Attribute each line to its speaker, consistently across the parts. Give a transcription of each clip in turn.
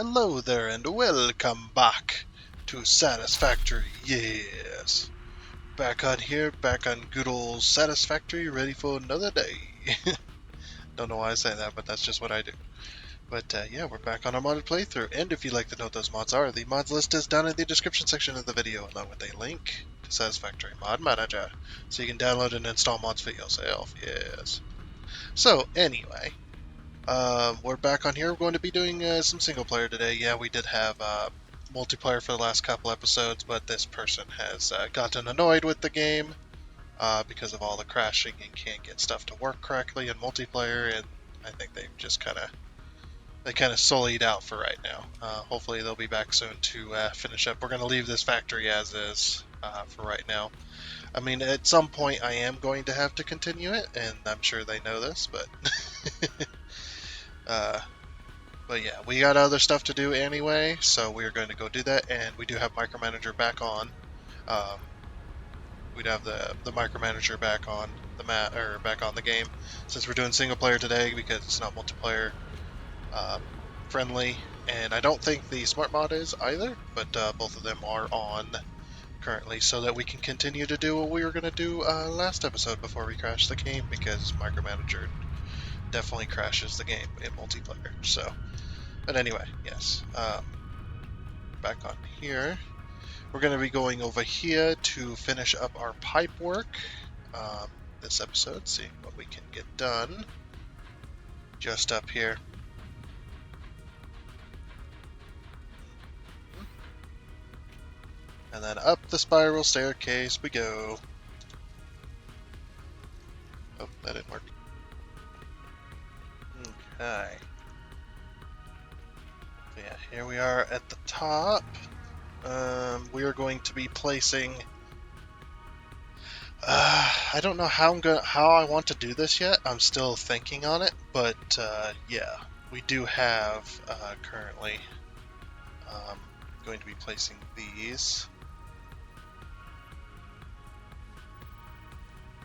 Speaker 1: Hello there and welcome back to Satisfactory. Yes. Back on here, back on good old Satisfactory, ready for another day. Don't know why I say that, but that's just what I do. But yeah, we're back on our modded playthrough, and if you'd like to know what those mods are, the mods list is down in the description section of the video, along with a link to Satisfactory Mod Manager, so you can download and install mods for yourself. Yes. So anyway, we're back on here. We're going to be doing some single player today. Yeah, we did have multiplayer for the last couple episodes, but this person has gotten annoyed with the game because of all the crashing and can't get stuff to work correctly in multiplayer, and I think they've just kind of sullied out for right now. Hopefully they'll be back soon to finish up. We're going to leave this factory as is for right now. I mean, at some point I am going to have to continue it, and I'm sure they know this, but uh, But yeah, we got other stuff to do anyway, so we're going to go do that. And we do have Micromanager back on. Um, we'd have the Micromanager back on the back on the game, since we're doing single player today because it's not multiplayer um, friendly. And I don't think the Smart Mod is either, but both of them are on currently, so that we can continue to do what we were going to do last episode before we crash the game, because Micromanager definitely crashes the game in multiplayer. So. But anyway, yes. Back on here. We're going to be going over here to finish up our pipe work this episode, seeing what we can get done. Just up here. And then up the spiral staircase we go. Oh, that didn't work. Okay. So yeah, here we are at the top. We are going to be placing. I don't know how I want to do this yet. I'm still thinking on it, but yeah, we do have currently going to be placing these.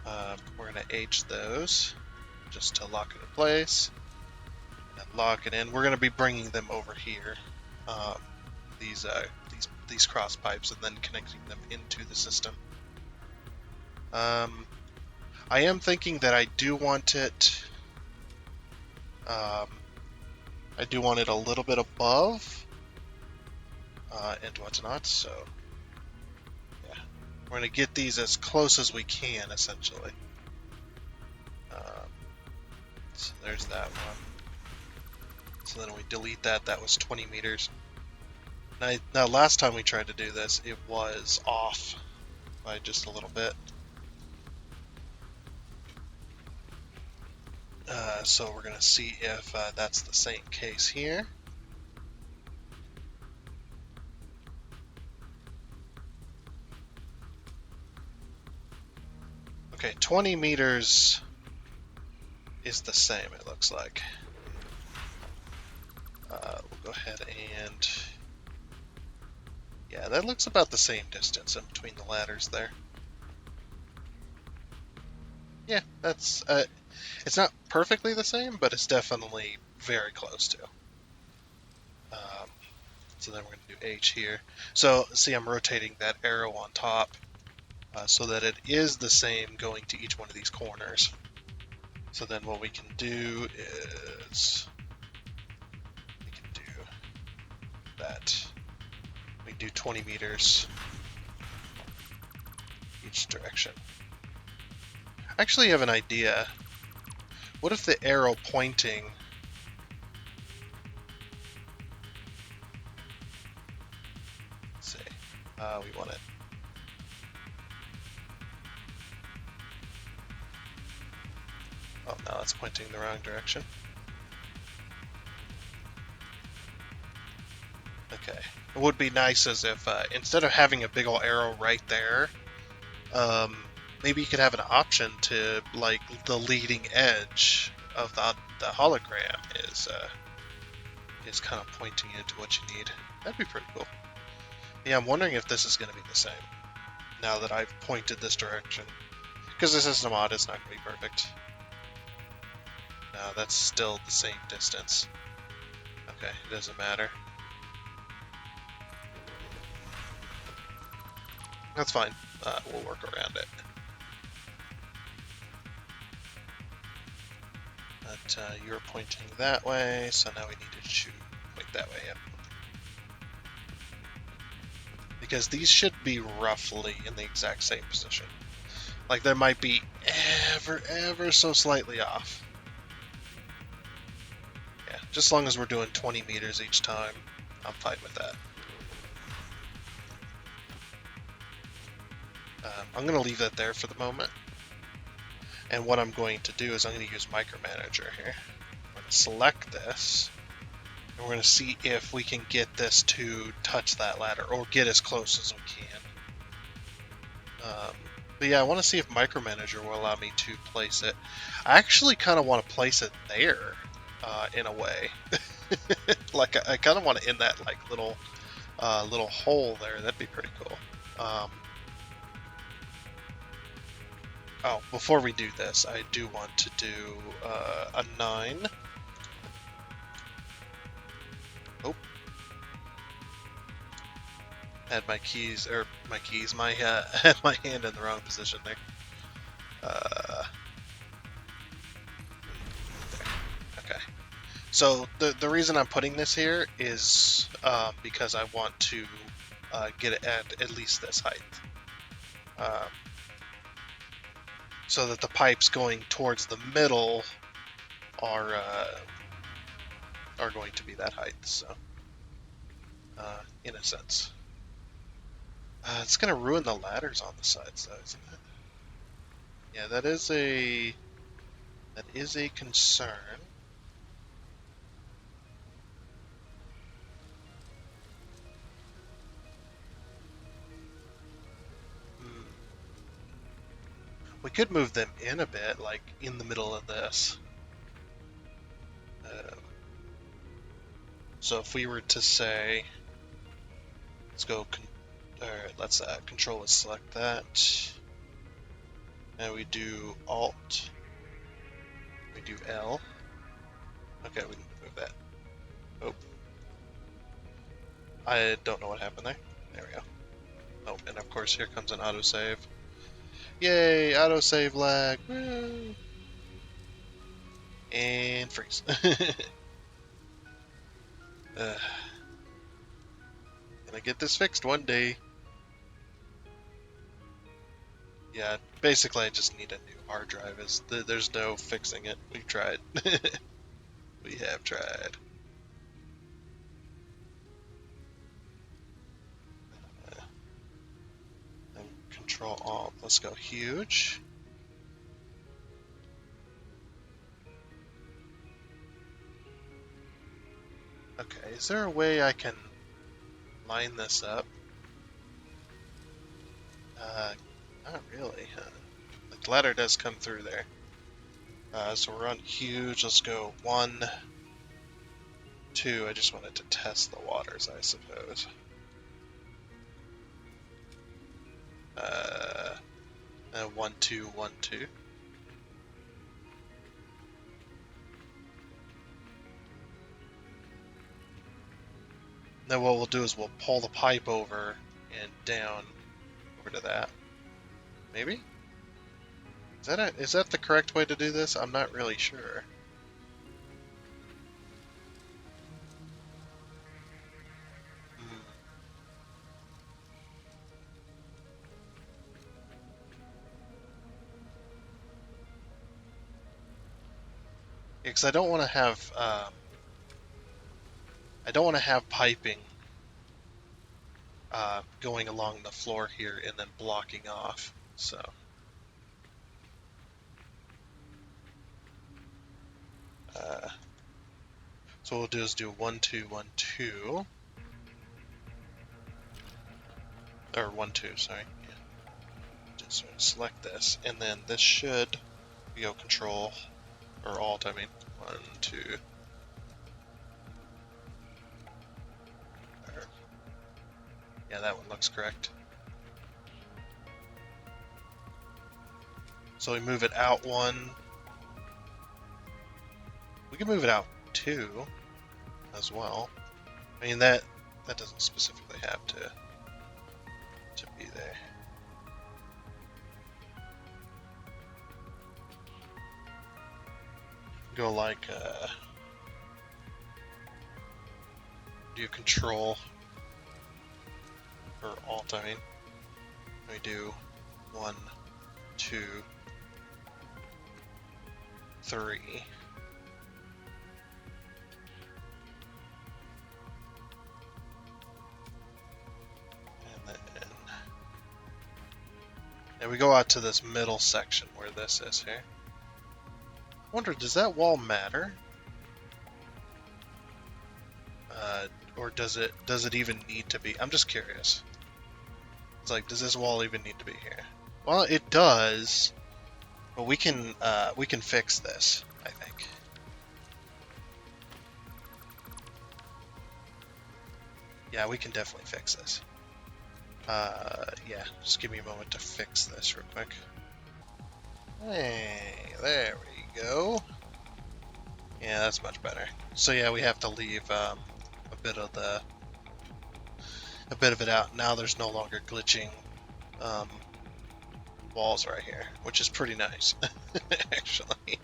Speaker 1: We're going to H those just to lock it in place and lock it in. We're going to be bringing them over here. These cross pipes, and then connecting them into the system. I am thinking that I do want it. I do want it a little bit above, and whatnot. So, yeah, we're gonna get these as close as we can, essentially. So there's that one. So then we delete that. That was 20 meters. Now, last time we tried to do this, it was off by just a little bit. So we're going to see if that's the same case here. Okay, 20 meters is the same, it looks like. We'll go ahead and... Yeah, that looks about the same distance in between the ladders there. Yeah, that's... it's not perfectly the same, but it's definitely very close to. So then we're going to do H here. So, see, I'm rotating that arrow on top so that it is the same going to each one of these corners. So then what we can do is we can do that. We do 20 meters each direction. I actually have an idea. What if the arrow pointing... Let's see. We want it... Oh, now it's pointing the wrong direction. Okay. It would be nice as if, instead of having a big ol' arrow right there, maybe you could have an option to, like, the leading edge of the hologram is kind of pointing you to what you need. That'd be pretty cool. Yeah, I'm wondering if this is going to be the same, now that I've pointed this direction. Because this is a mod, it's not going to be perfect. No, that's still the same distance. Okay, it doesn't matter. That's fine. We'll work around it. But you're pointing that way, so now we need to point that way. Yep. Because these should be roughly in the exact same position. Like there might be ever so slightly off. Yeah, just as long as we're doing 20 meters each time, I'm fine with that. I'm going to leave that there for the moment. And what I'm going to do is I'm going to use micromanager here. I'm going to select this. And we're going to see if we can get this to touch that ladder or get as close as we can. But yeah, I want to see if micromanager will allow me to place it. I actually kind of want to place it there in a way. Like I kind of want to end that like little hole there. That'd be pretty cool. Oh, before we do this, I do want to do a 9. Oh. Had my keys, had my hand in the wrong position there. There. Okay. So the reason I'm putting this here is because I want to get it at least this height. So that the pipes going towards the middle are going to be that height. So, in a sense, it's going to ruin the ladders on the sides, though, isn't it? Yeah, that is a concern. We could move them in a bit, like in the middle of this. So if we were to say, let's go, let's control and select that. And we do Alt. We do L. Okay, we need to move that. Oh. I don't know what happened there. There we go. Oh, and of course here comes an autosave. Yay, autosave lag. Woo. And freeze. Gonna get this fixed one day. Yeah, basically I just need a new hard drive. There's no fixing it. We've tried. We have tried. And Control Alt. Let's go huge. Okay, is there a way I can line this up? Not really, huh? The ladder does come through there. So we're on huge. Let's go 1, 2. I just wanted to test the waters, I suppose. 1, 2, 1, 2. Then what we'll do is we'll pull the pipe over and down over to that. Maybe? Is that the correct way to do this? I'm not really sure. Because I don't want to have piping going along the floor here and then blocking off. So what we'll do is do 1, 2, 1, 2, or 1, 2. Sorry. Yeah. Just select this, and then this should go Control or Alt. I mean 1, 2. Yeah, that one looks correct. So we move it out 1. We can move it out 2 as well. I mean that doesn't specifically have to be there. Go like, do control, or alt, I mean. We do 1, 2, 3. And we go out to this middle section where this is here. I wonder, does that wall matter? Or does it even need to be? I'm just curious. It's like, does this wall even need to be here? Well, it does, but we can fix this, I think. Yeah, we can definitely fix this. Yeah, just give me a moment to fix this real quick. Hey, there we go. Yeah, that's much better. So yeah, we have to leave a bit of it out. Now there's no longer glitching walls right here, which is pretty nice, actually.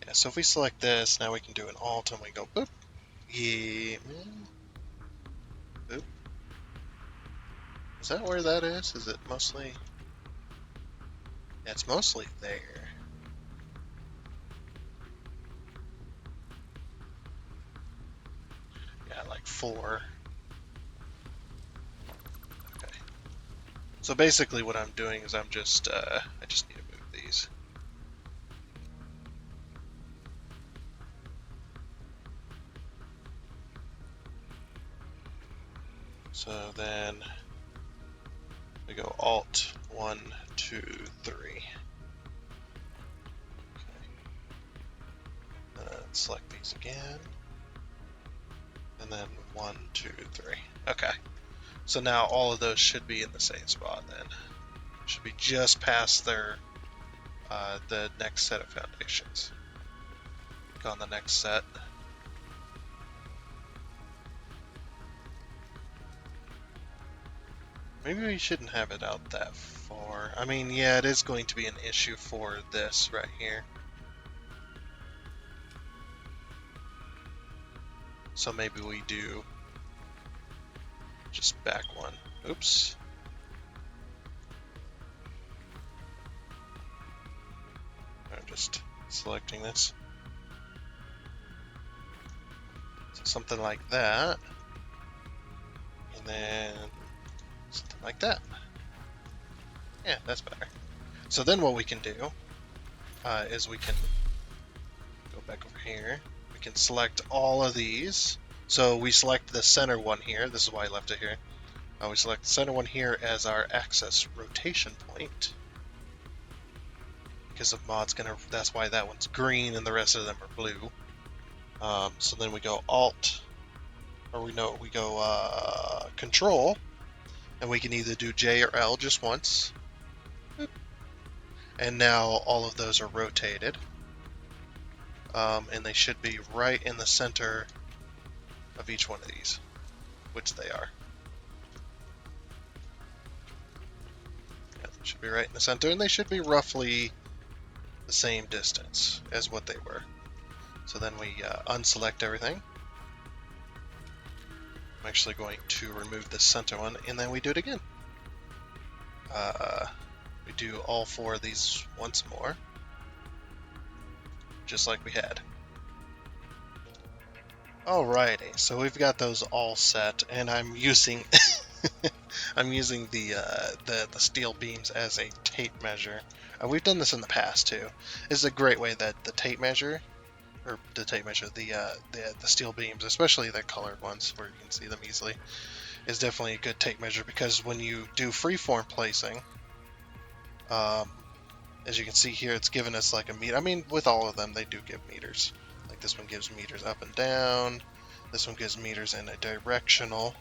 Speaker 1: Yeah, so if we select this, now we can do an alt and we go boop. Yeah, man. Boop. Is that where that is? Is it mostly? Yeah, it's mostly there. Yeah, like 4. Okay. So basically what I'm doing is I just need to move these. So then we go alt 1, 2, 3. Okay. Select these again. And then 1, 2, 3. Okay. So now all of those should be in the same spot then. Should be just past their the next set of foundations. Go on the next set. Maybe we shouldn't have it out that far. I mean, yeah, it is going to be an issue for this right here. So maybe we do just back 1. Oops. I'm just selecting this. So something like that. And then something like that. Yeah, that's better. So then what we can do is we can go back over here. We can select all of these. So we select the center one here. This is why I left it here. We select the center one here as our axis rotation point. Because of mod's that's why that one's green and the rest of them are blue. So then we go alt, or we go control, and we can either do J or L just once. And now all of those are rotated. And they should be right in the center of each one of these, which they are. Yeah, they should be right in the center, and they should be roughly the same distance as what they were. So then we unselect everything. I'm actually going to remove the center one, and then we do it again. We do all 4 of these once more, just like we had. Alrighty, so we've got those all set, and I'm using I'm using the steel beams as a tape measure. We've done this in the past too. This is a great way that the steel beams, especially the colored ones where you can see them easily, is definitely a good tape measure, because when you do freeform placing, as you can see here, it's given us like a meter. I mean, with all of them, they do give meters. Like this one gives meters up and down. This one gives meters in a directional,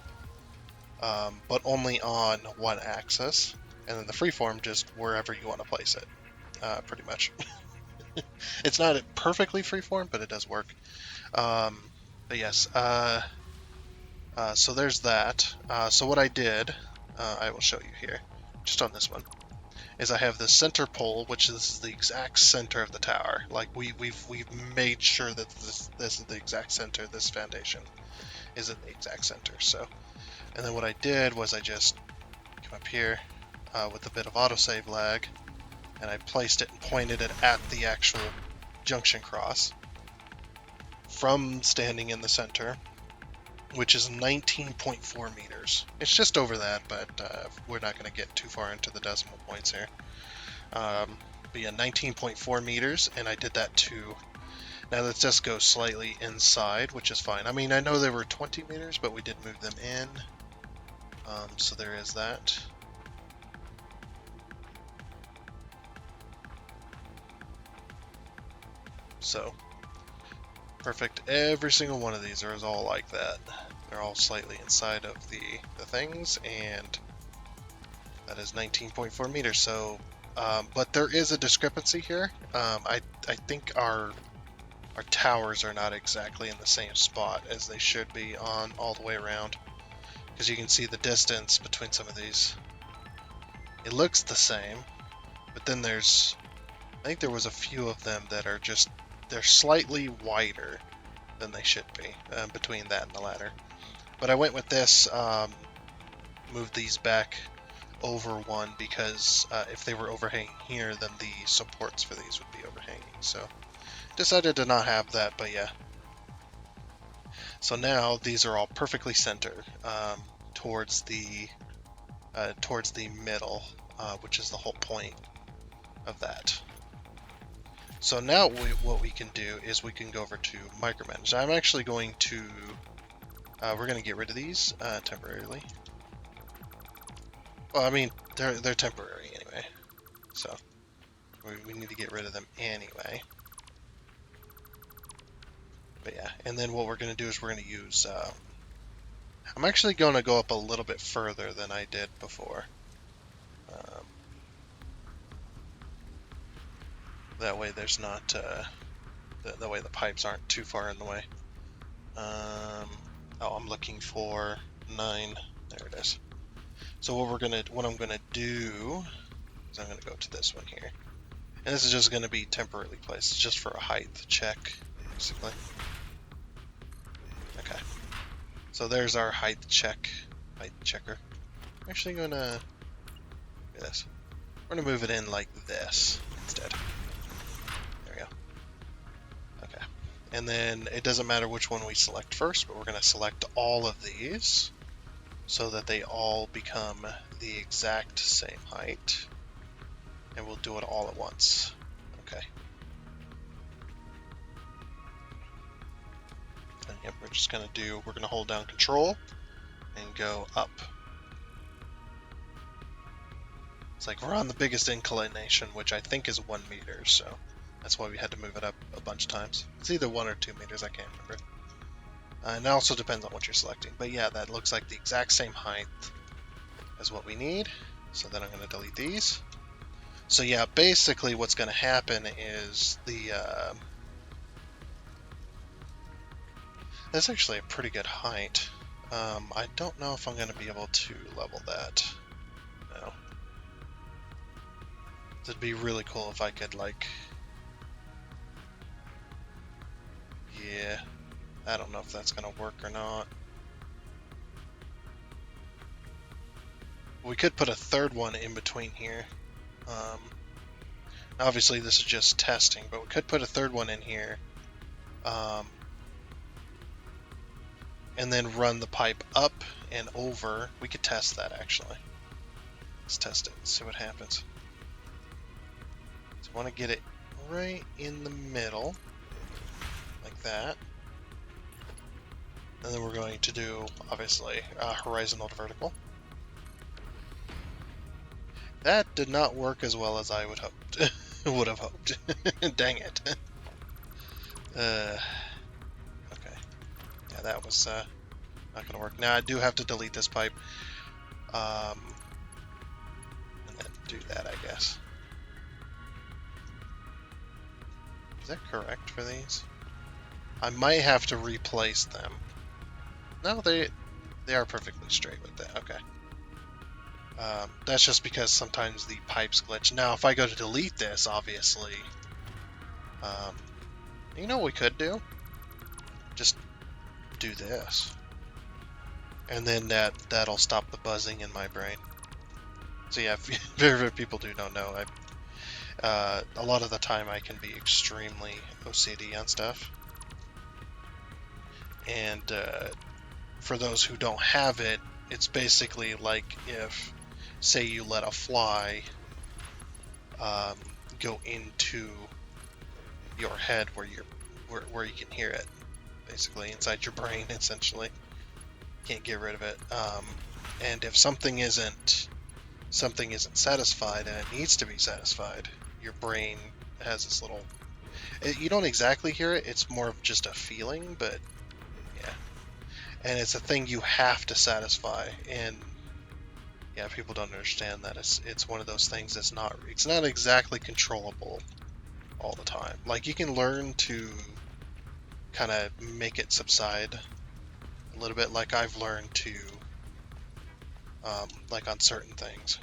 Speaker 1: but only on one axis. And then the freeform just wherever you want to place it, pretty much. It's not perfectly freeform, but it does work. But yes, so there's that. So what I did, I will show you here, just on this one, is I have the center pole, which is the exact center of the tower. Like we've made sure that this is the exact center. This foundation is in the exact center. So, and then what I did was I just came up here with a bit of autosave lag, and I placed it and pointed it at the actual junction cross from standing in the center, which is 19.4 meters. It's just over that, but we're not going to get too far into the decimal points here. But yeah, 19.4 meters, and I did that too. Now let's just go slightly inside, which is fine. I mean, I know they were 20 meters, but we did move them in. So there is that. So, perfect. Every single one of these are all like that. They're all slightly inside of the things, and that is 19.4 meters. So, but there is a discrepancy here. I think our towers are not exactly in the same spot as they should be on all the way around, because you can see the distance between some of these. It looks the same, but then I think there was a few of them that are just, they're slightly wider than they should be between that and the ladder. But I went with this, moved these back over one, because if they were overhanging here, then the supports for these would be overhanging. So decided to not have that, but yeah. So now these are all perfectly centered towards the middle, which is the whole point of that. So now what we can do is we can go over to micromanage. I'm actually going to we're going to get rid of these temporarily. Well, I mean, they're temporary anyway, so we need to get rid of them anyway. But yeah, and then what we're going to do is we're going to use, I'm actually going to go up a little bit further than I did before. That way there's not, that way the pipes aren't too far in the way. Oh, I'm looking for 9, there it is. So what I'm gonna do is I'm gonna go to this one here. And this is just gonna be temporarily placed, it's just for a height check, basically. Okay. So there's our height checker. I'm actually gonna do this. We're gonna move it in like this instead. There we go. Okay. And then it doesn't matter which one we select first, but we're gonna select all of these so that they all become the exact same height. And we'll do it all at once. Okay. And yep, we're gonna hold down Control and go up. It's like we're on the biggest inclination, which I think is 1 meter, so that's why we had to move it up a bunch of times. It's either 1 or 2 meters, I can't remember. And it also depends on what you're selecting. But yeah, that looks like the exact same height as what we need. So then I'm going to delete these. So yeah, basically what's going to happen is that's actually a pretty good height. I don't know if I'm going to be able to level that. No. It'd be really cool if I could, like... Yeah. I don't know if that's going to work or not. We could put a third one in between here. Obviously this is just testing, but we could put a third one in here. And then run the pipe up and over. We could test that, actually. Let's test it and see what happens. So I want to get it right in the middle, like that. And then we're going to do, obviously, horizontal to vertical. That did not work as well as I would have hoped. Dang it. Okay. Yeah, that was not going to work. Now I do have to delete this pipe. And then do that, I guess. Is that correct for these? I might have to replace them. No, they are perfectly straight with that. Okay. That's just because sometimes the pipes glitch. Now, if I go to delete this, obviously, you know what we could do? Just do this. And then that'll stop the buzzing in my brain. So yeah, very few people don't know. A lot of the time I can be extremely OCD on stuff. And for those who don't have it, it's basically like if, say, you let a fly go into your head where you can hear it, basically inside your brain, essentially. Can't get rid of it. And if something isn't satisfied and it needs to be satisfied, your brain has this little. You don't exactly hear it. It's more of just a feeling, but yeah. And it's a thing you have to satisfy. And yeah, people don't understand that it's one of those things that's not exactly controllable all the time. Like, you can learn to kind of make it subside a little bit, like I've learned to, like on certain things.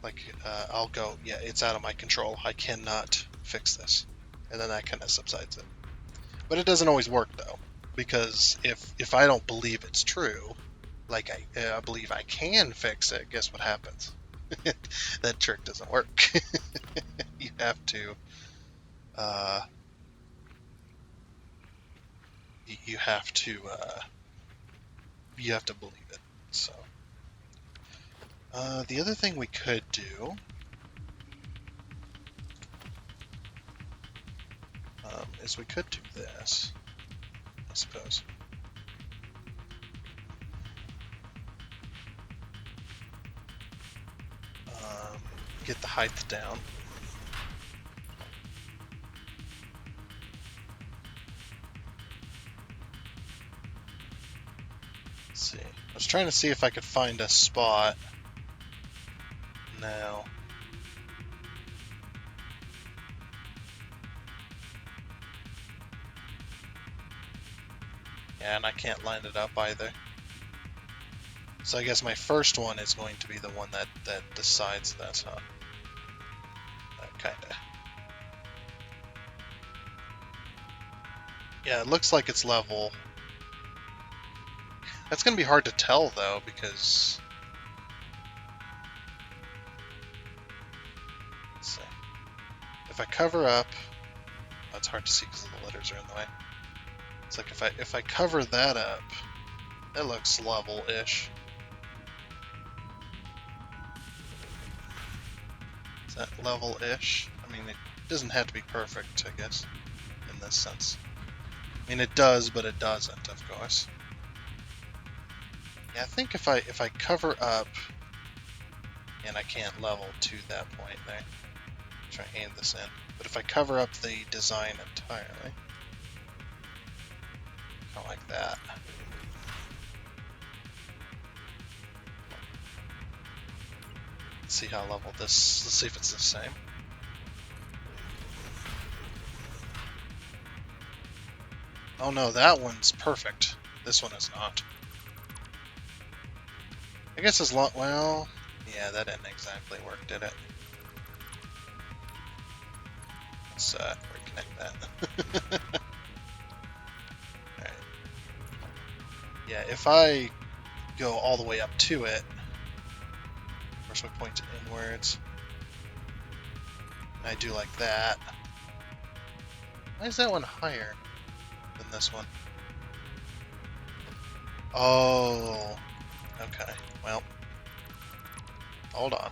Speaker 1: Like, I'll go, yeah, it's out of my control. I cannot fix this. And then that kind of subsides it. But it doesn't always work, though. Because if I don't believe it's true, like I believe I can fix it, guess what happens? That trick doesn't work. You have to, you have to, you have to believe it. So, the other thing we could do, is we could do this, I suppose. Get the height down. Let's see. I was trying to see if I could find a spot. No. Yeah, and I can't line it up either. So I guess my first one is going to be the one that decides that, huh? Kinda. Yeah, it looks like it's level. That's gonna be hard to tell, though, because... Let's see. If I cover up... Oh, it's hard to see because the letters are in the way. It's like if I cover that up, it looks level-ish. Is that level-ish? I mean, it doesn't have to be perfect, I guess, in this sense. I mean, it does, but it doesn't, of course. Yeah, I think if I cover up, and I can't level to that point there, try to aim this in. But if I cover up the design entirely, kind of like that. Let's see how level this. Let's see if it's the same. Oh no, that one's perfect. This one is not. I guess as long. Well, yeah, that didn't exactly work, did it? Let's reconnect that. Alright. Yeah, if I go all the way up to it, first I point it inwards, and I do like that. Why is that one higher than this one? Oh, okay. Well, hold on.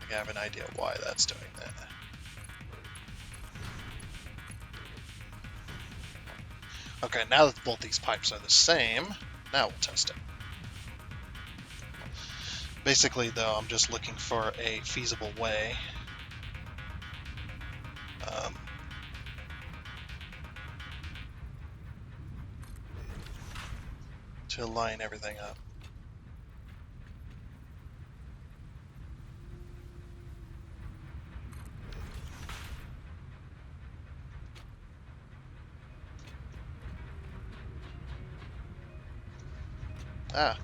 Speaker 1: I have an idea why that's doing that. Okay, now that both these pipes are the same, now we'll test it. Basically, though, I'm just looking for a feasible way to line everything up. Ah.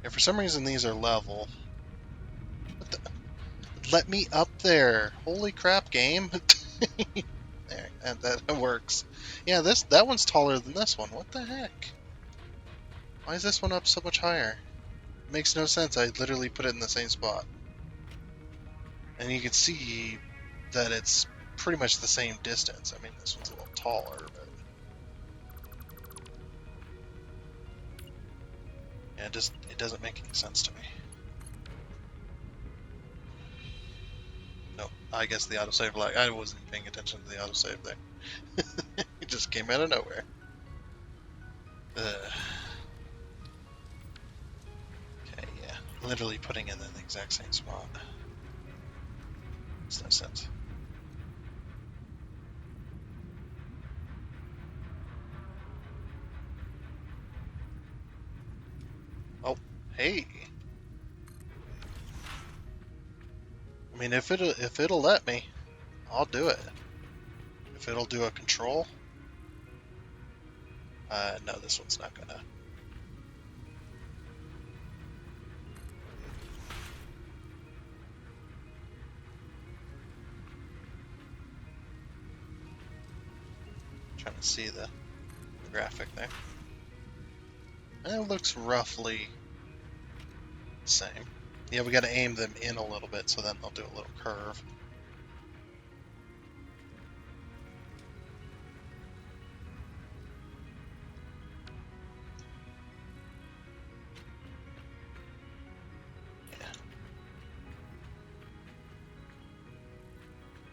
Speaker 1: Yeah, for some reason these are level. What the? Let me up there! Holy crap, game! There, and that works. Yeah, that one's taller than this one. What the heck? Why is this one up so much higher? It makes no sense. I literally put it in the same spot. And you can see that it's pretty much the same distance. I mean, this one's a little taller, but yeah, it doesn't make any sense to me. No, I guess the autosave lag. I wasn't even paying attention to the autosave there. It just came out of nowhere. Ugh. Okay, yeah, literally putting it in the exact same spot. Makes no sense. Oh, hey. I mean, if it'll let me, I'll do it. If it'll do a control. No, this one's not gonna. Trying to see the graphic there. And it looks roughly the same. Yeah, we gotta aim them in a little bit so then they'll do a little curve. Yeah.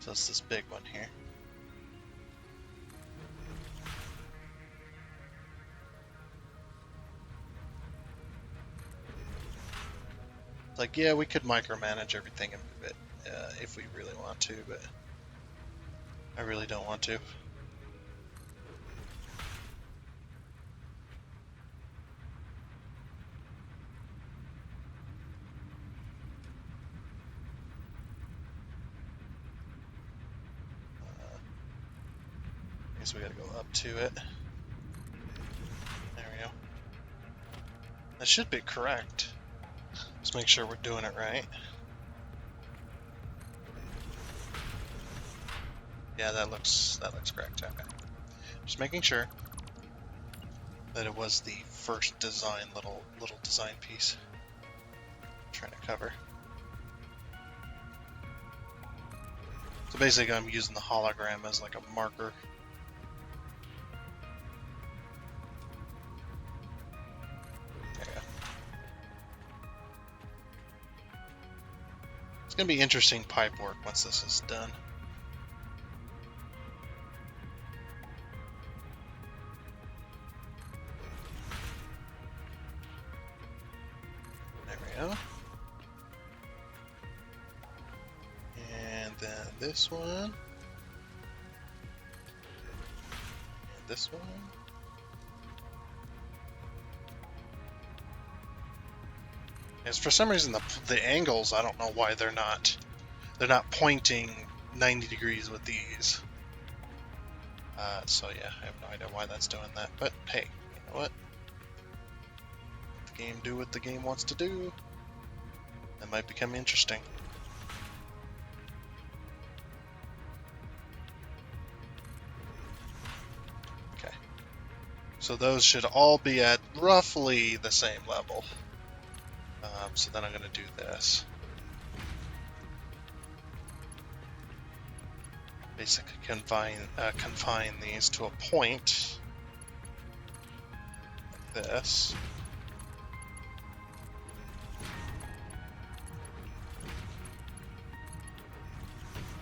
Speaker 1: So it's this big one here. Like, yeah, we could micromanage everything and move it if we really want to, but I really don't want to. I guess we gotta go up to it. There we go. That should be correct. Just make sure we're doing it right. Yeah, that looks correct. Okay. Just making sure that it was the first design little design piece I'm trying to cover. So basically I'm using the hologram as like a marker. There you go. It's gonna be interesting pipe work once this is done. And then this one. And this one. As for some reason the angles, I don't know why they're not pointing 90 degrees with these. So yeah, I have no idea why that's doing that. But hey, you know what? The game do what the game wants to do. That might become interesting. Okay. So those should all be at roughly the same level. So then I'm going to do this. Basically confine these to a point like this.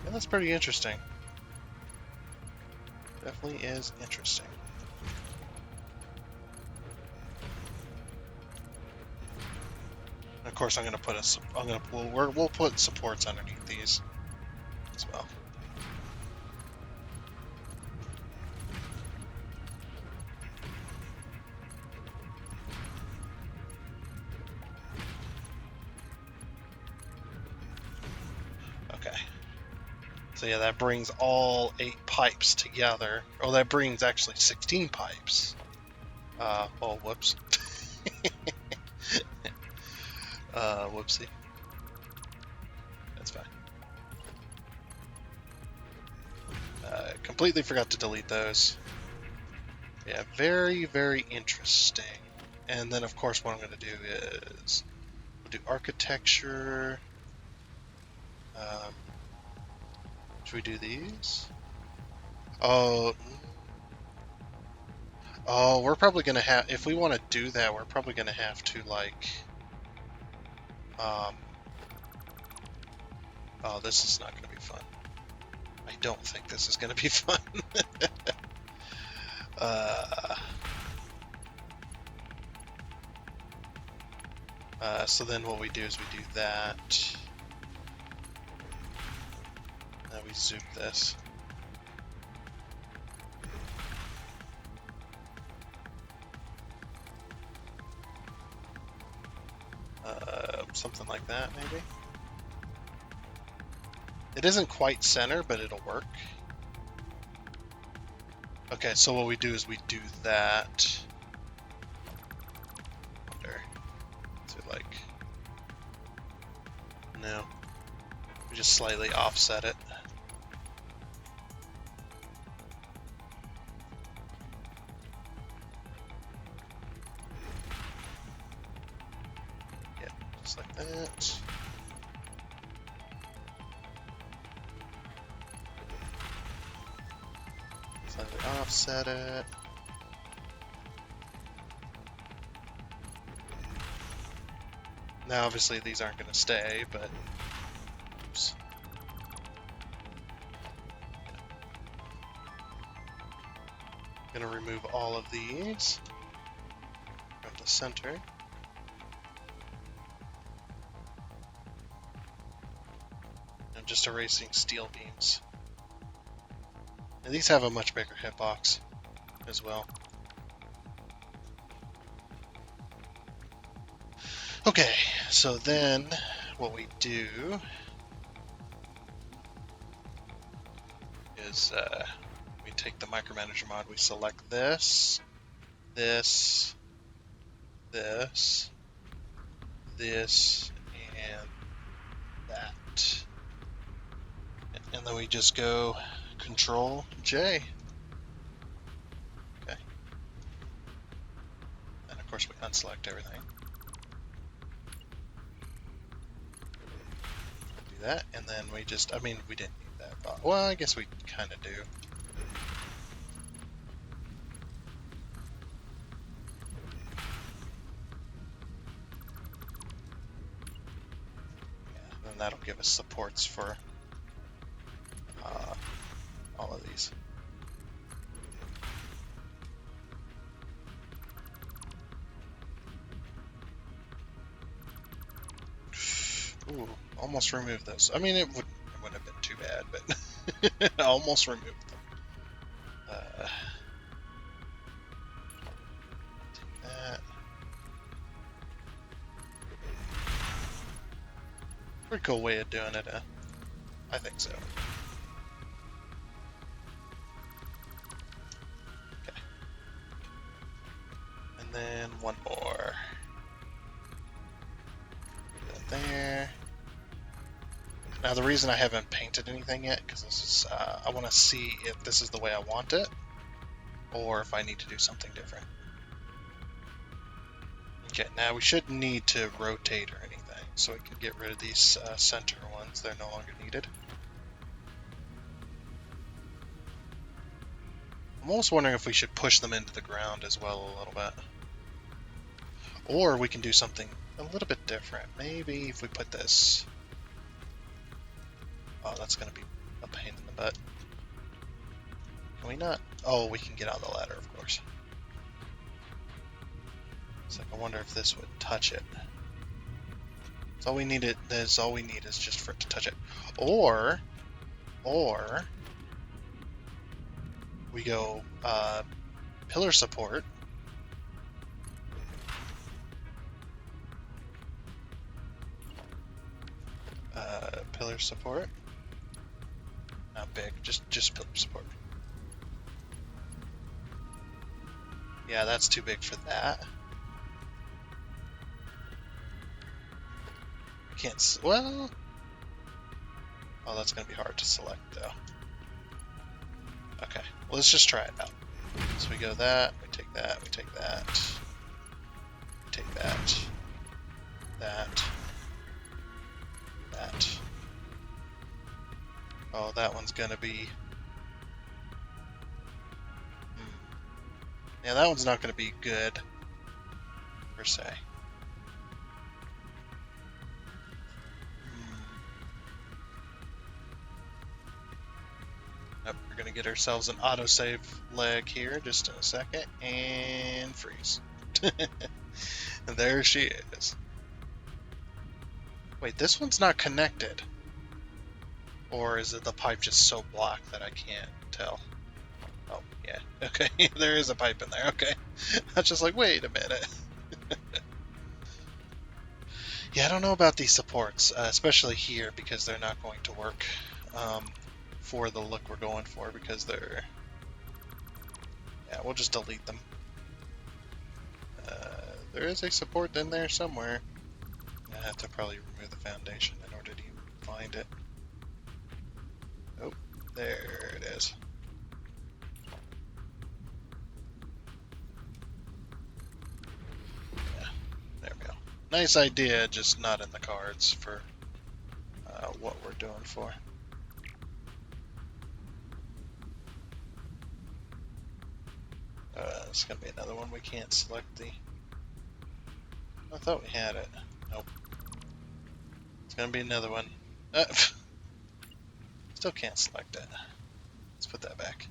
Speaker 1: And that's pretty interesting. Definitely is interesting. Of course, I'm going to put we'll put supports underneath these as well. Okay. So yeah, that brings all 8 pipes together. Oh, that brings actually 16 pipes. Oh, whoops. Whoopsie. That's fine. Completely forgot to delete those. Yeah, very, very interesting. And then, of course, what I'm going to do is we'll do architecture. Should we do these? Oh, we're probably going to have, if we want to do that, we're probably going to have to, like, oh, this is not going to be fun. I don't think this is going to be fun. So then what we do is we do that. Then we zoom this. Something like that, maybe. It isn't quite center, but it'll work. Okay, so what we do is we do that. Wonder. So like, no, we just slightly offset it. Yeah, just like that. Slightly offset it. Now, obviously, these aren't going to stay, but oops. I'm going to remove all of these from the center. I'm just erasing steel beams. And these have a much bigger hitbox as well. Okay, so then what we do is we take the micromanager mod, we select this, this, this, this, and that. And then we just go Control J. Okay. And of course we unselect everything. Do that, and then we just, I mean, we didn't need that. But, well, I guess we kind of do. Yeah, and that'll give us supports for all of these. Ooh, almost removed those. I mean, it wouldn't have been too bad, but I almost removed them. Take that. Pretty cool way of doing it, I think so. Okay. And then one more. Put that there. Now the reason I haven't painted anything yet, because this is, I want to see if this is the way I want it, or if I need to do something different. Okay, now we shouldn't need to rotate or anything, so we can get rid of these center ones. They're no longer needed. I'm almost wondering if we should push them into the ground as well a little bit. Or we can do something a little bit different. Maybe if we put this... Oh, that's going to be a pain in the butt. Can we not? Oh, we can get on the ladder, of course. It's like, I wonder if this would touch it. That's all we need. All we need is just for it to touch it. Or we go pillar support. Pillar support. Not big, just pillar support. Yeah, that's too big for that. can't, well, oh, that's going to be hard to select though. Okay, well, let's just try it out. So we go that, we take that, we take that, we take that, that, that. Oh, that one's going to be, yeah, that one's not going to be good, per se. Yep, we're going to get ourselves an autosave leg here just in a second, and freeze. And there she is. Wait, this one's not connected. Or is it the pipe just so black that I can't tell? Oh, yeah. Okay, there is a pipe in there. Okay. I was just like, wait a minute. Yeah, I don't know about these supports, especially here, because they're not going to work for the look we're going for, because they're... Yeah, we'll just delete them. There is a support in there somewhere. I have to probably remove the foundation in order to even find it. Oh, there it is. Yeah, there we go. Nice idea, just not in the cards for what we're doing for. It's going to be another one we can't select the... I thought we had it. Nope. It's going to be another one. Still can't select it. Let's put that back.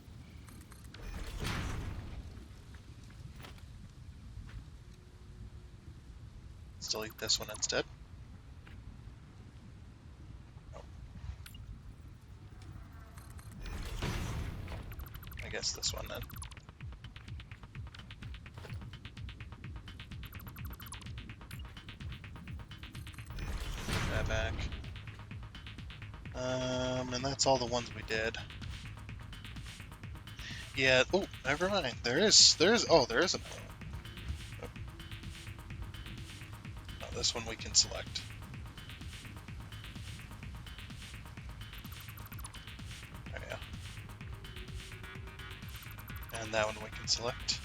Speaker 1: Let's delete this one instead. Nope. I guess this one then. Put that back. And that's all the ones we did. Yeah, oh, never mind. There is another one. Oh, this one we can select. There we go. And that one we can select.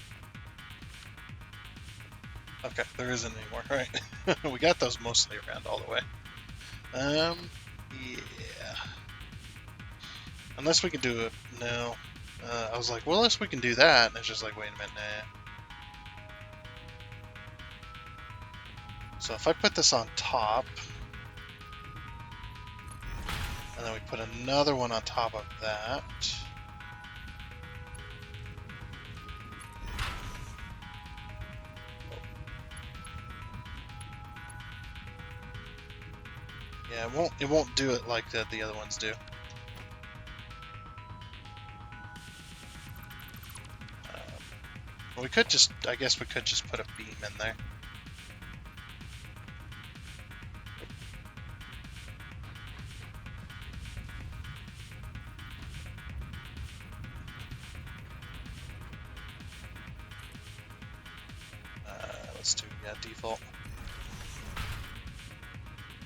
Speaker 1: Okay, there isn't anymore, right? We got those mostly around all the way. Yeah. Unless we can do it, no. I was like, well, unless we can do that, and it's just like, wait a minute, nah. So if I put this on top, and then we put another one on top of that. Yeah, it won't do it like the other ones do. We could just, I guess we could just put a beam in there. Let's do, yeah, default.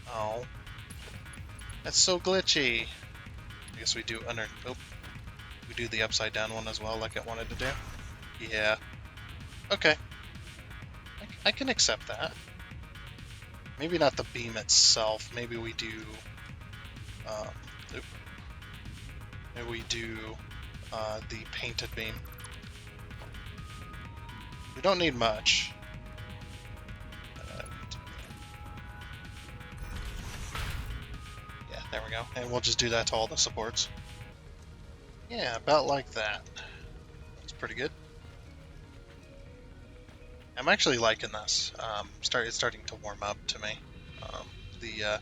Speaker 1: Oh. That's so glitchy. I guess we do we do the upside down one as well, like it wanted to do. Yeah. Okay. I can accept that. Maybe not the beam itself. Maybe we do. Maybe we do the painted beam. We don't need much. Yeah, there we go. And we'll just do that to all the supports. Yeah, about like that. That's pretty good. I'm actually liking this. It's starting to warm up to me. The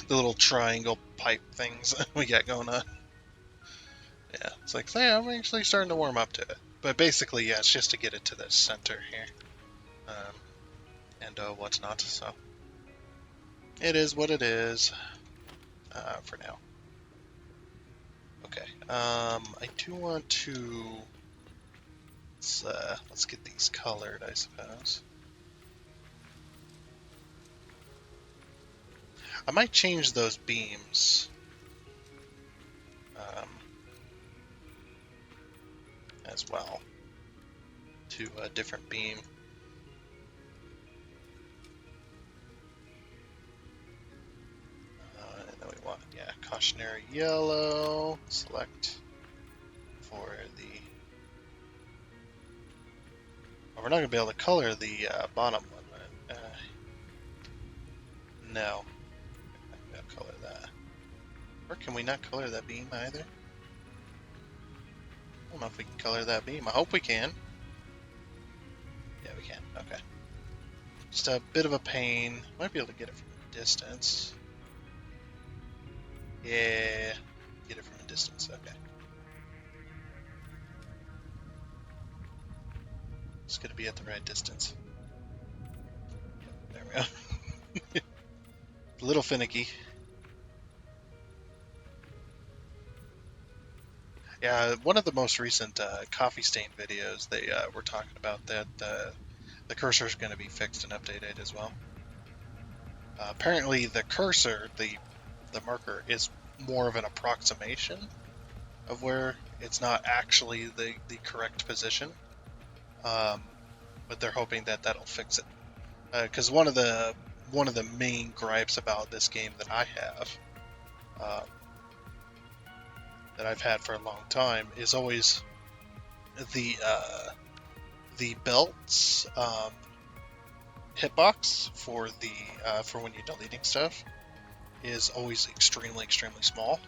Speaker 1: the little triangle pipe things we got going on. Yeah, it's like, yeah, I'm actually starting to warm up to it. But basically, yeah, it's just to get it to the center here. And what's not, so. It is what it is. For now. Okay, I do want to... Let's get these colored, I suppose. I might change those beams as well to a different beam. And then we want, yeah, cautionary yellow. Select for the... Oh, we're not going to be able to color the bottom one, right? No. I'm not going to color that. Or can we not color that beam either? I don't know if we can color that beam. I hope we can. Yeah, we can. Okay. Just a bit of a pain. Might be able to get it from a distance. Yeah. Get it from a distance. Okay. It's going to be at the right distance. There we go. A little finicky. Yeah, one of the most recent coffee stain videos, they were talking about that the cursor is going to be fixed and updated as well. Apparently, the cursor, the marker, is more of an approximation of where it's not actually the correct position. But they're hoping that that'll fix it. Because one of the main gripes about this game that I have, that I've had for a long time, is always the belts hitbox for for when you're deleting stuff is always extremely small.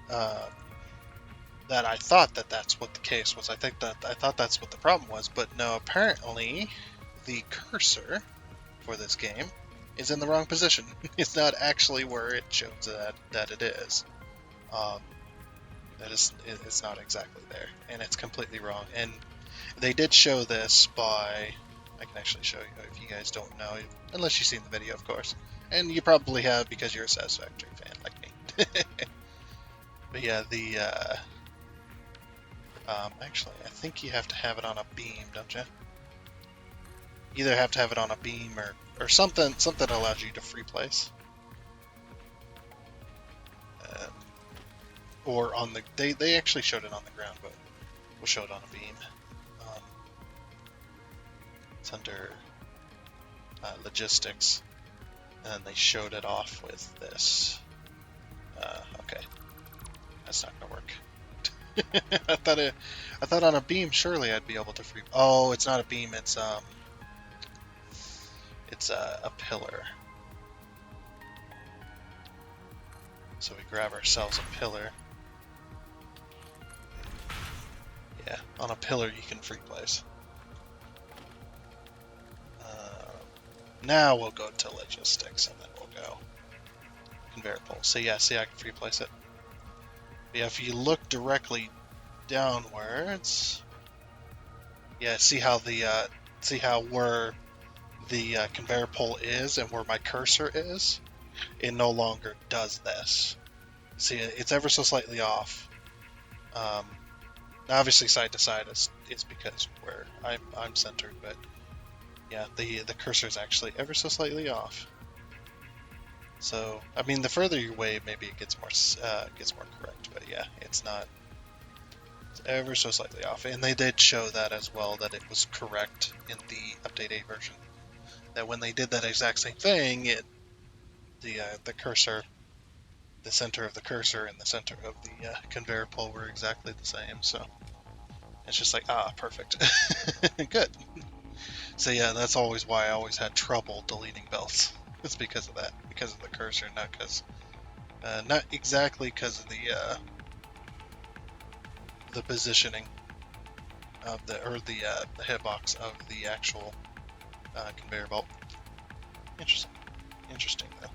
Speaker 1: That I thought that's what the case was. I thought that's what the problem was, but no. Apparently, the cursor for this game is in the wrong position. It's not actually where it shows that it is. It's not exactly there, and it's completely wrong. And they did show this by... I can actually show you if you guys don't know, unless you've seen the video, of course. And you probably have because you're a Satisfactory fan like me. But yeah, actually, I think you have to have it on a beam, don't you? Either have to have it on a beam or something that allows you to free place. Or on the... They actually showed it on the ground, but we'll show it on a beam. It's under logistics, and then they showed it off with this. Okay, that's not gonna work. I thought on a beam surely I'd be able to free. Oh, it's not a beam. It's a pillar. So we grab ourselves a pillar. Yeah, on a pillar you can free place. Now we'll go to logistics, and then we'll go conveyor pole. So yeah, see, I can free place it. Yeah, if you look directly downwards, yeah, see how where the conveyor pole is and where my cursor is, it no longer does this. See, it's ever so slightly off. Obviously, side to side is because where I'm centered, but yeah, the cursor is actually ever so slightly off. So, I mean, the further you away, maybe it gets more correct. But yeah, it's not. It's ever so slightly off, and they did show that as well, that it was correct in the Update 8 version. That when they did that exact same thing, the cursor, the center of the cursor and the center of the conveyor pole were exactly the same. So it's just like, perfect, good. So yeah, that's always why I always had trouble deleting belts. It's because of that, because of the cursor, not exactly because of the positioning of the hitbox of the actual conveyor belt. Interesting though.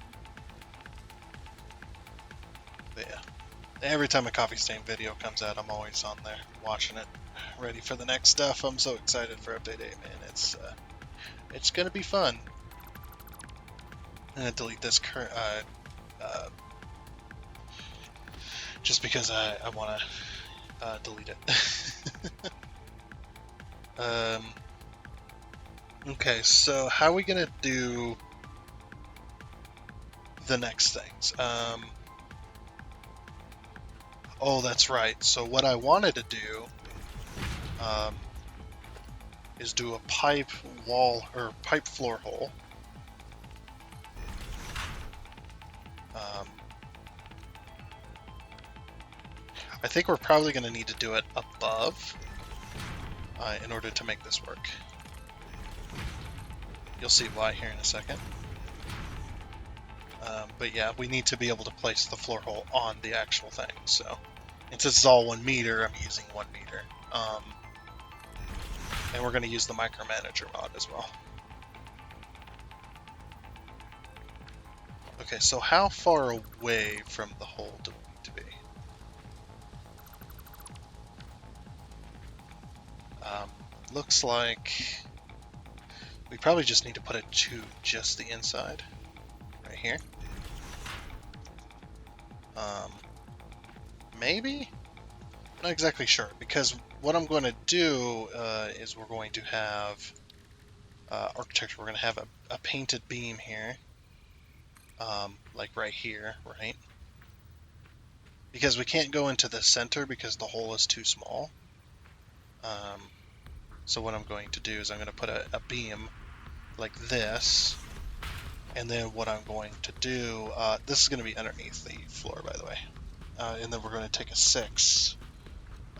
Speaker 1: But yeah, every time a coffee stain video comes out, I'm always on there watching it, ready for the next stuff. I'm so excited for Update 8, man. It's gonna be fun. I'm gonna delete this just because I want to delete it. Okay, so how are we gonna do the next things. Oh, that's right. So what I wanted to do um, is do a pipe wall or pipe floor hole. I think we're probably going to need to do it above in order to make this work. You'll see why here in a second. But yeah, we need to be able to place the floor hole on the actual thing. So, and since it's all 1 meter, I'm using 1 meter. And we're going to use the micromanager mod as well. Okay, so how far away from the hole do we need to be? Looks like we probably just need to put it to just the inside, right here. Maybe? Not exactly sure, because what I'm going to do is we're going to have architecture. We're going to have a painted beam here, like right here, right? Because we can't go into the center because the hole is too small. So what I'm going to do is I'm going to put a beam like this, and then what I'm going to do, this is going to be underneath the floor, by the way, and then we're going to take a 6,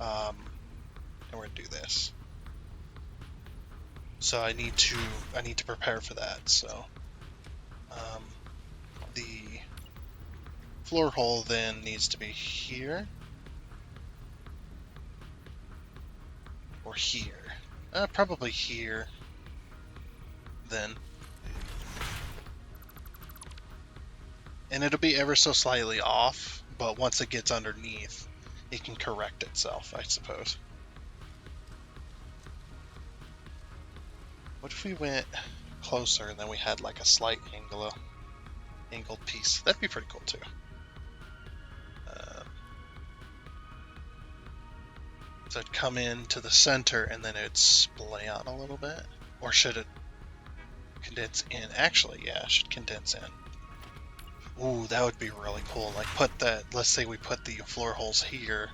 Speaker 1: and we're going to do this. So I need to prepare for that. So the floor hole then needs to be here or here, probably here. Then. And it'll be ever so slightly off, but once it gets underneath, it can correct itself, I suppose. What if we went closer and then we had like a slight angled piece? That'd be pretty cool too. So it'd come into the center and then it'd splay out a little bit. Or should it condense in? Actually, yeah, it should condense in. Ooh, that would be really cool. Like let's say we put the floor holes here,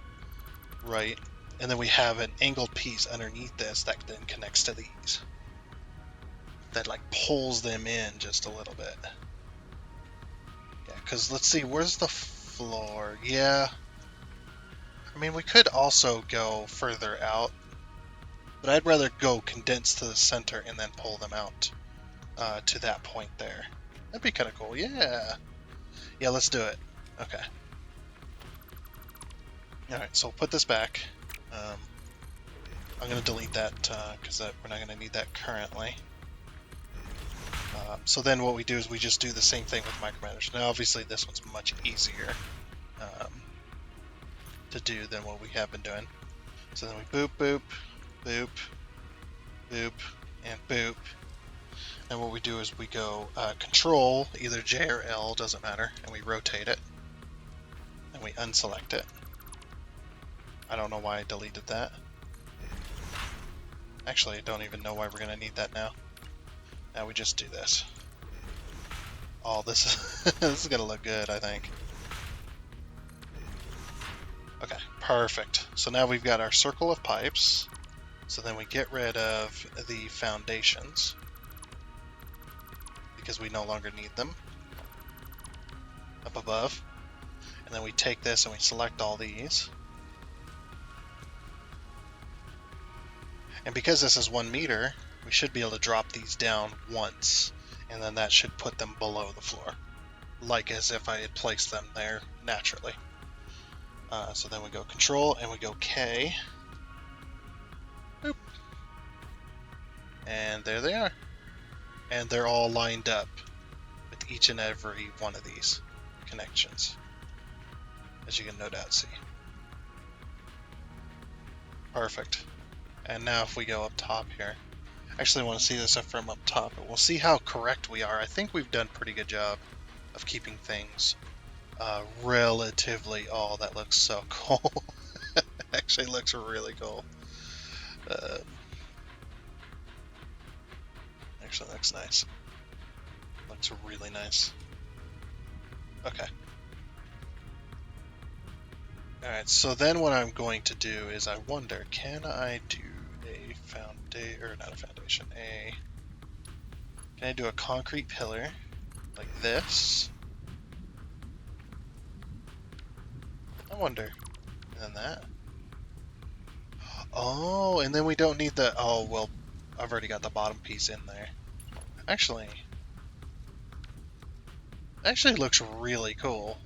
Speaker 1: right? And then we have an angled piece underneath this that then connects to these. That like pulls them in just a little bit. Yeah, because let's see, where's the floor? Yeah. I mean, we could also go further out, but I'd rather go condense to the center and then pull them out to that point there. That'd be kind of cool. Yeah. Yeah, let's do it. Okay. Alright, so we'll put this back. I'm going to delete that because we're not going to need that currently. So then what we do is we just do the same thing with micromanagers. Now obviously this one's much easier to do than what we have been doing. So then we boop, boop, boop, boop, and boop. And what we do is we go control, either J or L, doesn't matter, and we rotate it. And we unselect it. I don't know why I deleted that. Actually, I don't even know why we're going to need that now. Now we just do this. Oh, this is going to look good, I think. Okay, perfect. So now we've got our circle of pipes. So then we get rid of the foundations because we no longer need them up above. And then we take this and we select all these. And because this is 1 meter, we should be able to drop these down once, and then that should put them below the floor, like as if I had placed them there naturally. So then we go Control and we go K. Boop. And there they are. And they're all lined up with each and every one of these connections, as you can no doubt see. Perfect. And now if we go up top here, I actually want to see this from up top, but we'll see how correct we are. I think we've done a pretty good job of keeping things relatively... Oh, that looks so cool. Actually looks really cool. Actually looks nice. Looks really nice. Okay. Alright, so then what I'm going to do is I wonder, can I do a foundation, or not a foundation, can I do a concrete pillar like this? I wonder. And then that. Oh, and then we don't need the, oh, well, I've already got the bottom piece in there. Actually looks really cool.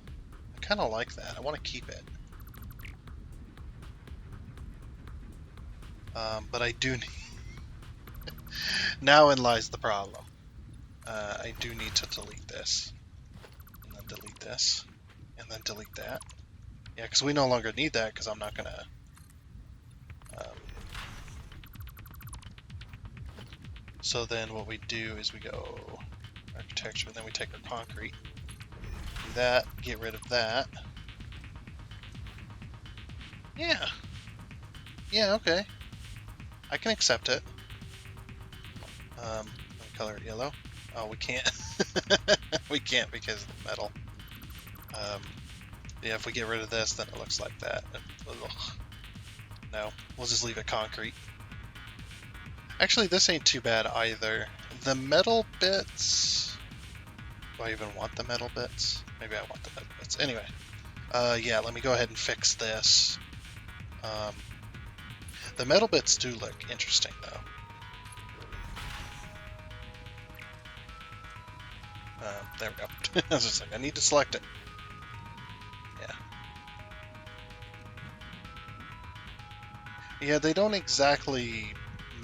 Speaker 1: I kind of like that. I want to keep it. But I do need... Now in lies the problem. I do need to delete this. And then delete this. And then delete that. Yeah, because we no longer need that because I'm not going to... So then what we do is we go architecture, and then we take our concrete. Do that, get rid of that. Yeah. Yeah, okay. I can accept it. Let me color it yellow. Oh, we can't. We can't because of the metal. Yeah, if we get rid of this, then it looks like that. Ugh. No, we'll just leave it concrete. Actually, this ain't too bad either. The metal bits... Do I even want the metal bits? Maybe I want the metal bits. Anyway, yeah, let me go ahead and fix this. The metal bits do look interesting, though. There we go. I was just like, I need to select it. Yeah. Yeah, they don't exactly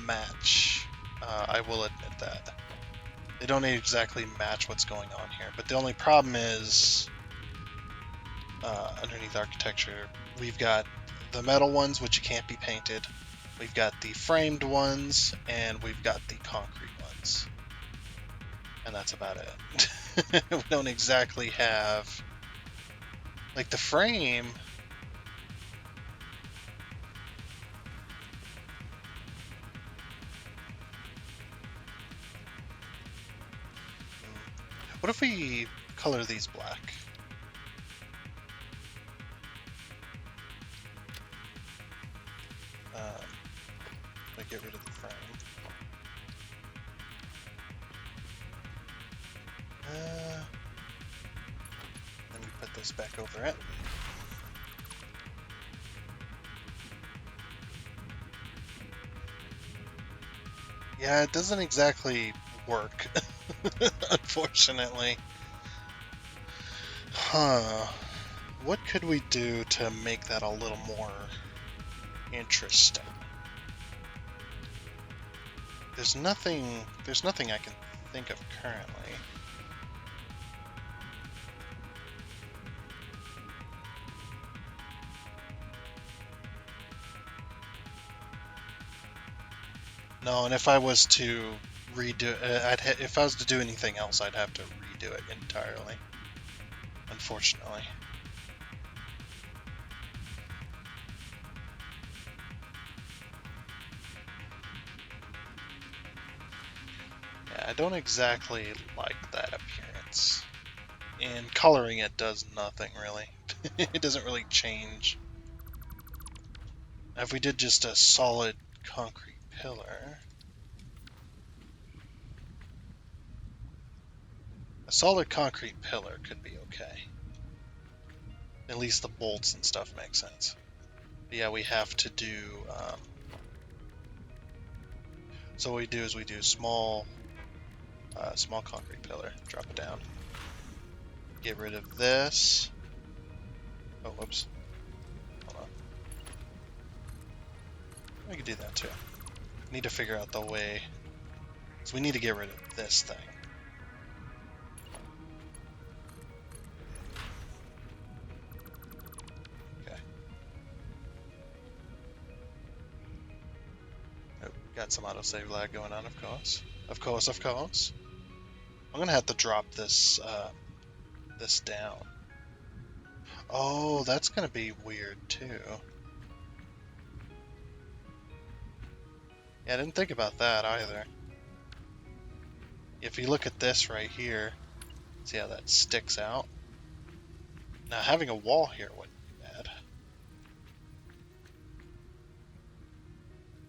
Speaker 1: match. I will admit that. They don't exactly match what's going on here. But the only problem is, underneath architecture, we've got the metal ones, which can't be painted. We've got the framed ones, and we've got the concrete ones. And that's about it. We don't exactly have... Like, the frame... What if we color these black? Like, get rid of the frame. Then we put this back over it. Yeah, it doesn't exactly work, unfortunately. Huh. What could we do to make that a little more interesting? There's nothing I can think of currently. No, and if I was to redo, if I was to do anything else, I'd have to redo it entirely. Unfortunately. Yeah, I don't exactly like that appearance. And coloring it does nothing really. It doesn't really change. If we did just a solid concrete pillar, a solid concrete pillar could be okay. At least the bolts and stuff make sense. But yeah, we have to do... so what we do is we do small concrete pillar, drop it down. Get rid of this. Oh, whoops. Hold on. We could do that too. Need to figure out the way. So we need to get rid of this thing. Okay. Oh, got some autosave lag going on, of course. Of course. I'm gonna have to drop this this down. Oh, that's gonna be weird too. Yeah, I didn't think about that either. If you look at this right here, see how that sticks out? Now, having a wall here wouldn't be bad.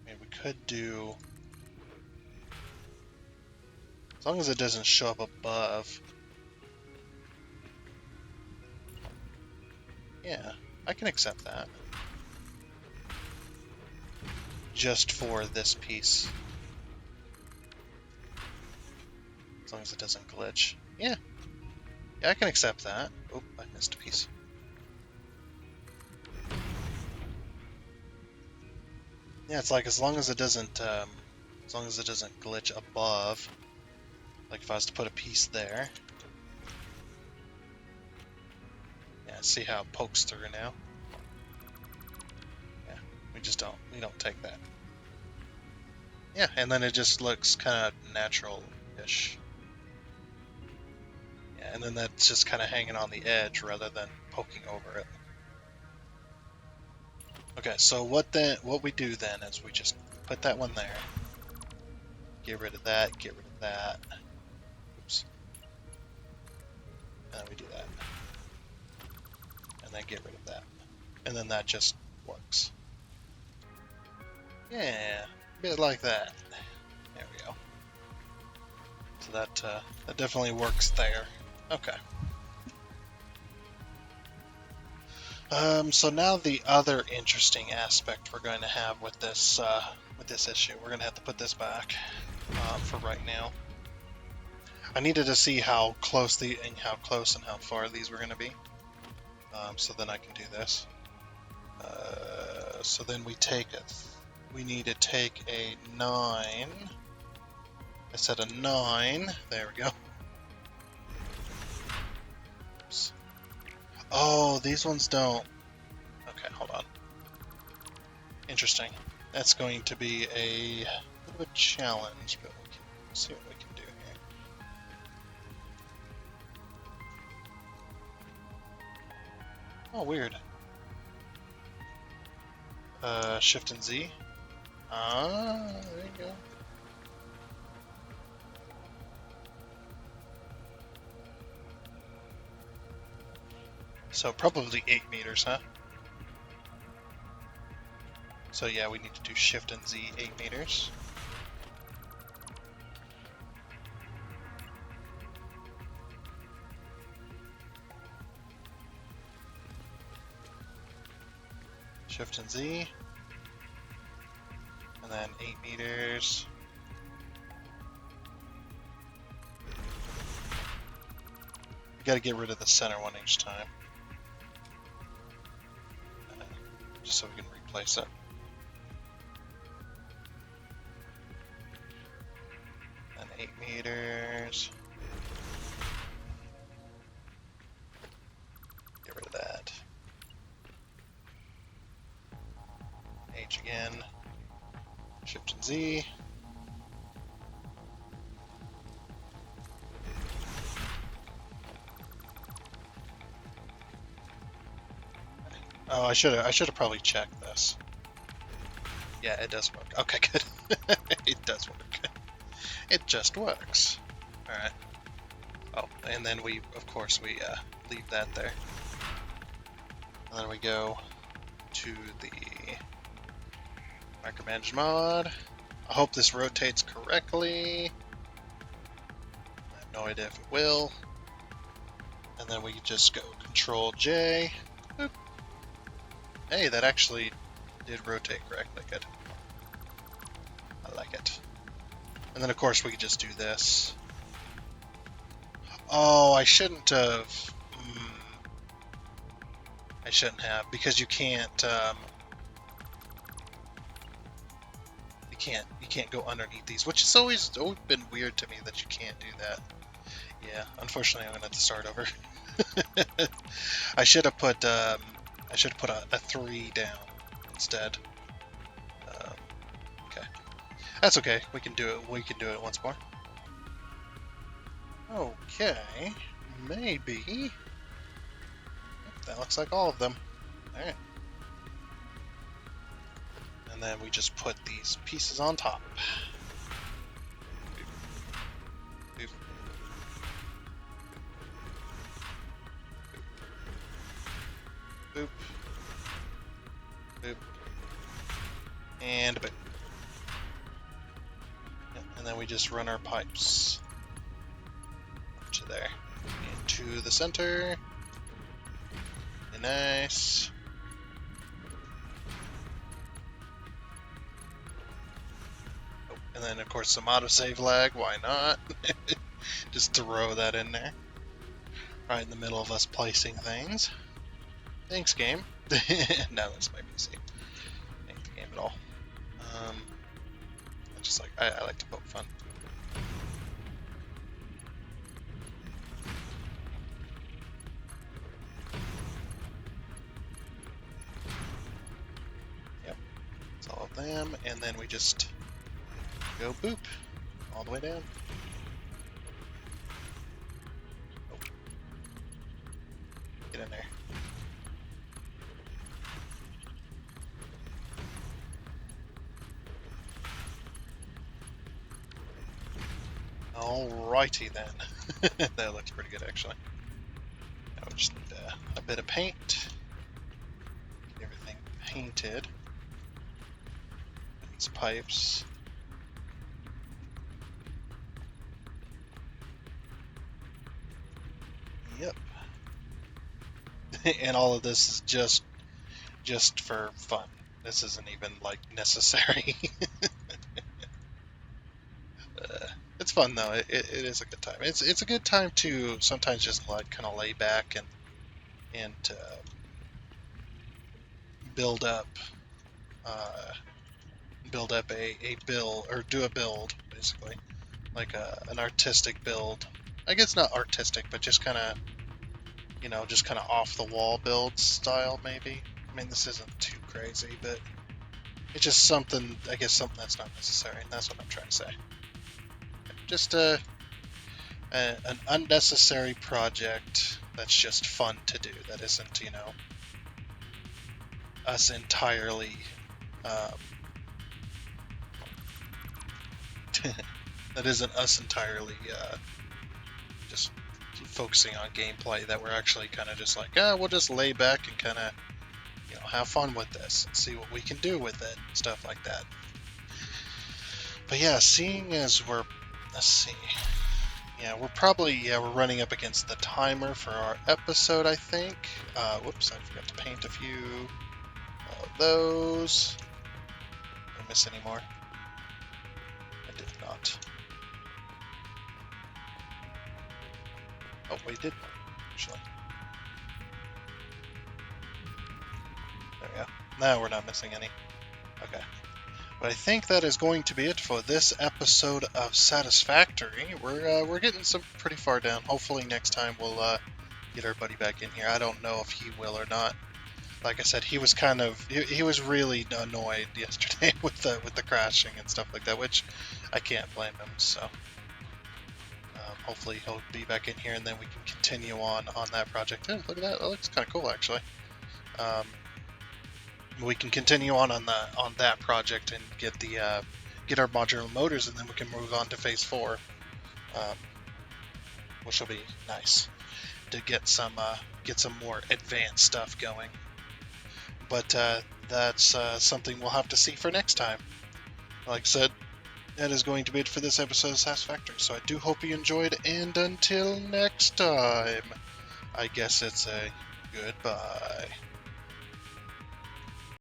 Speaker 1: I mean, we could do... As long as it doesn't show up above. Yeah, I can accept that. Just for this piece. As long as it doesn't glitch. Yeah. Yeah, I can accept that. Oh, I missed a piece. Yeah, it's like as long as it doesn't glitch above. Like if I was to put a piece there. Yeah, see how it pokes through now? Yeah, we don't take that. Yeah, and then it just looks kind of natural-ish. Yeah, and then that's just kind of hanging on the edge rather than poking over it. Okay, so what we do then is we just put that one there. Get rid of that, get rid of that. Oops. And then we do that. And then get rid of that. And then that just works. Yeah, a bit like that. There we go. So that definitely works there. Okay. So now the other interesting aspect we're going to have with this issue, we're going to have to put this back for right now. I needed to see how close and how far these were going to be, so then I can do this. So then we need to take a 9. I said a 9. There we go. Oops. Oh, these ones don't. Okay, hold on. Interesting. That's going to be a bit of a challenge, but we can see what we can do here. Oh, weird. Shift and Z. Ah, there you go. So probably 8 meters, huh? So yeah, we need to do Shift and Z 8 meters. Shift and Z. And then 8 meters. You gotta get rid of the center one each time. Just so we can replace it. And 8 meters. Get rid of that. H again. Shift and Z. Oh, I should have probably checked this. Yeah, it does work. Okay, good. It does work. It just works. All right. Oh, and then of course, we leave that there. And then we go to the micromanage mod. I hope this rotates correctly. I have no idea if it will. And then we just go Control J. Boop. Hey, that actually did rotate correctly. Good. I like it. And then of course we could just do this. Oh, I shouldn't have. I shouldn't have, because you can't. You can't go underneath these, which has always been weird to me that you can't do that. Yeah, unfortunately, I'm gonna have to start over. I should have put a 3 down instead. Okay, that's okay. We can do it. We can do it once more. Okay, maybe. That looks like all of them. All right. And then we just put these pieces on top. Boop. Boop. And boop. And then we just run our pipes up to there. Into the center. Really nice. Oh, and then of course some autosave lag, why not? Just throw that in there. Right in the middle of us placing things. Thanks, game. No, that's my PC. Ain't the game at all. I like to poke fun. Yep, it's all of them, and then we just go boop all the way down. Oh. Get in there. Alrighty then. That looks pretty good actually. Now we just need a bit of paint. Get everything painted. These pipes. Yep. And all of this is just for fun. This isn't even like necessary. It's fun though. It is a good time. It's a good time to sometimes just like kind of lay back and build up a build or do a build basically like an artistic build. I guess not artistic, but just kind of just kind of off the wall build style maybe. I mean this isn't too crazy, but it's just something. I guess something that's not necessary, and that's what I'm trying to say. Just an unnecessary project that's just fun to do. That isn't, us entirely. That isn't us entirely just focusing on gameplay. That we're actually kind of just like, we'll just lay back and kind of, have fun with this and see what we can do with it, stuff like that. But yeah, seeing as let's see. Yeah, we're running up against the timer for our episode, I think. Whoops, I forgot to paint a few of those. Did I miss any more? I did not. Oh, we did, actually. There we go. Now we're not missing any. Okay. But I think that is going to be it for this episode of Satisfactory. We're getting some pretty far down. Hopefully next time we'll get our buddy back in here. I don't know if he will or not. Like I said, he was he was really annoyed yesterday with the crashing and stuff like that, which I can't blame him. So hopefully he'll be back in here, and then we can continue on that project. Oh, look at that! That looks kind of cool actually. We can continue on that project and get our modular motors, and then we can move on to phase 4, which will be nice to get some more advanced stuff going. But that's something we'll have to see for next time. Like I said, that is going to be it for this episode of Satisfactory. So I do hope you enjoyed, and until next time, I guess it's a goodbye.